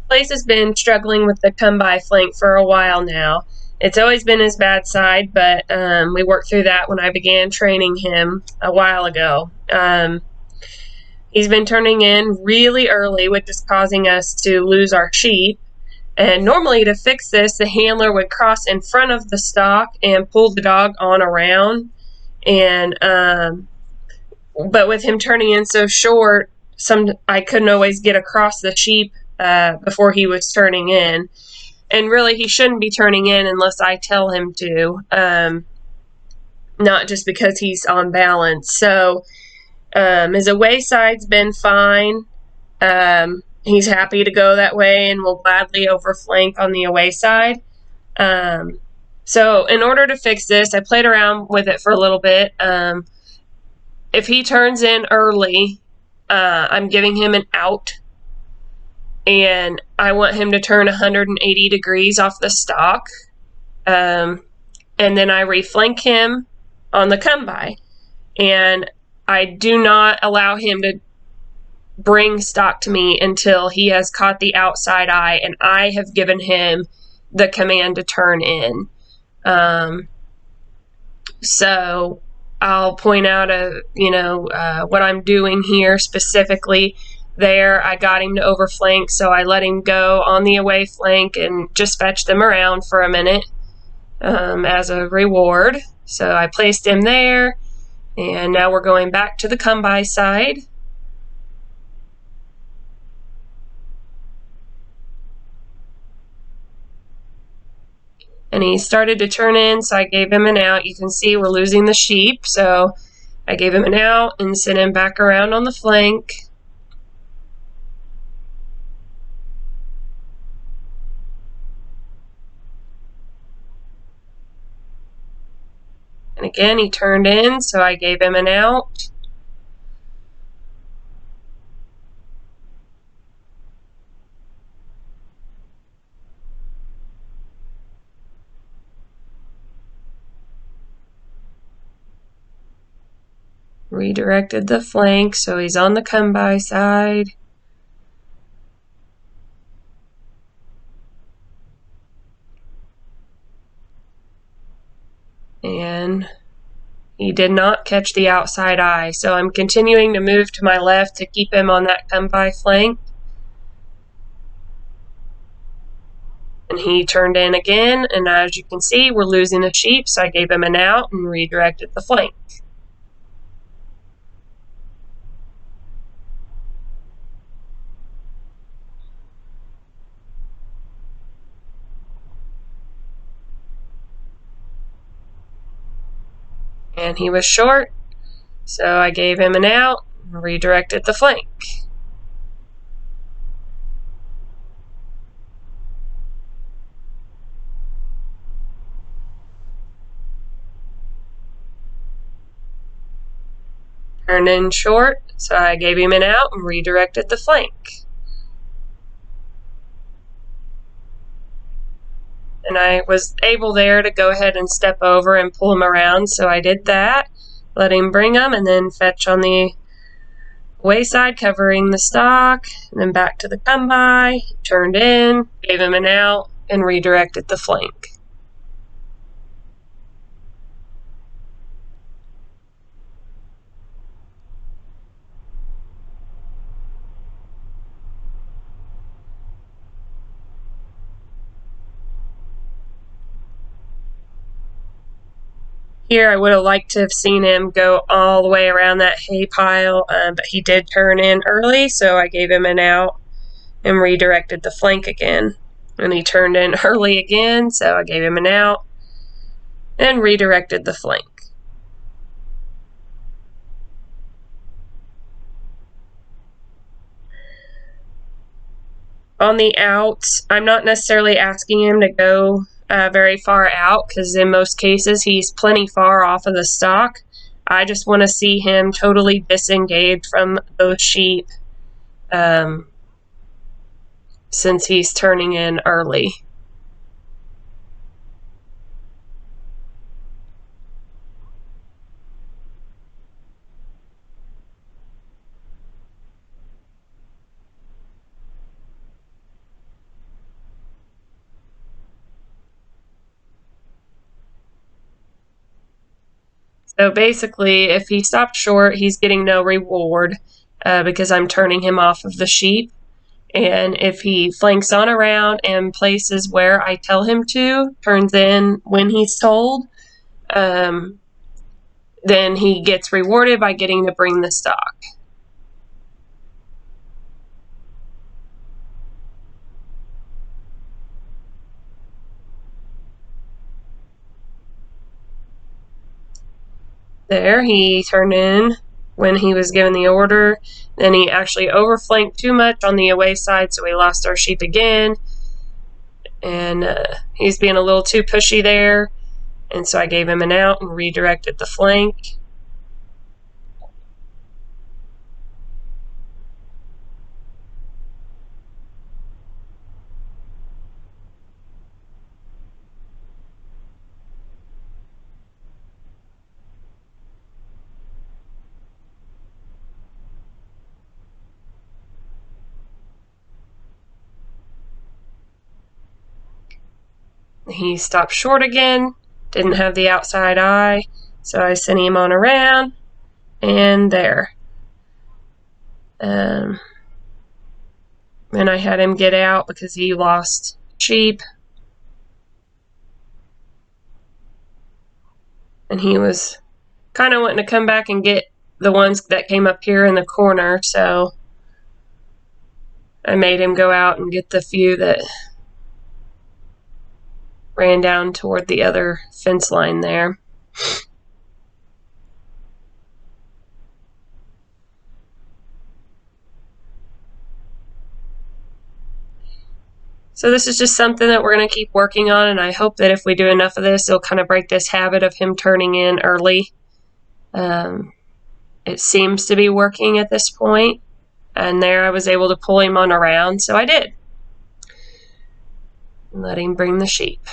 Place has been struggling with the come-by flank for a while now. It's always been his bad side, but we worked through that when I began training him a while ago. He's been turning in really early, which is causing us to lose our sheep. And normally to fix this, the handler would cross in front of the stock and pull the dog on around. And but with him turning in so short, I couldn't always get across the sheep before he was turning in. And really, he shouldn't be turning in unless I tell him to, not just because he's on balance. So his away side's been fine. He's happy to go that way and will gladly overflank on the away side. So in order to fix this, I played around with it for a little bit. If he turns in early, I'm giving him an out, and I want him to turn 180 degrees off the stock, and then I reflank him on the come-by, and I do not allow him to bring stock to me until he has caught the outside eye and I have given him the command to turn in. So I'll point out what I'm doing here specifically. There, I got him to overflank, so I let him go on the away flank and just fetch them around for a minute as a reward. So I placed him there, and now we're going back to the come-by side. And he started to turn in, so I gave him an out. You can see we're losing the sheep, so I gave him an out and sent him back around on the flank. And again, he turned in, so I gave him an out. Redirected the flank, so he's on the come-by side. And he did not catch the outside eye, so I'm continuing to move to my left to keep him on that come-by flank. And he turned in again, and as you can see, we're losing the sheep, so I gave him an out and redirected the flank. And he was short, so I gave him an out and redirected the flank. Turned in short, so I gave him an out and redirected the flank. And I was able there to go ahead and step over and pull him around, so I did that. Let him bring him and then fetch on the wayside, covering the stock, and then back to the come-by. Turned in, gave him an out, and redirected the flank. Here, I would have liked to have seen him go all the way around that hay pile, but he did turn in early, so I gave him an out and redirected the flank again. And he turned in early again, so I gave him an out and redirected the flank. On the out, I'm not necessarily asking him to go very far out, because in most cases he's plenty far off of the stock. I just want to see him totally disengaged from those sheep since he's turning in early. So basically, if he stopped short, he's getting no reward because I'm turning him off of the sheep. And if he flanks on around and places where I tell him to, turns in when he's told, then he gets rewarded by getting to bring the stock. There, he turned in when he was given the order. Then he actually overflanked too much on the away side, so we lost our sheep again. And he's being a little too pushy there. And so I gave him an out and redirected the flank. He stopped short again, didn't have the outside eye, so I sent him on around, and there. And I had him get out because he lost sheep. And he was kind of wanting to come back and get the ones that came up here in the corner, so I made him go out and get the few that ran down toward the other fence line there. So this is just something that we're going to keep working on, and I hope that if we do enough of this, it'll kind of break this habit of him turning in early. It seems to be working at this point, and there I was able to pull him on around, so I did. Let him bring the sheep.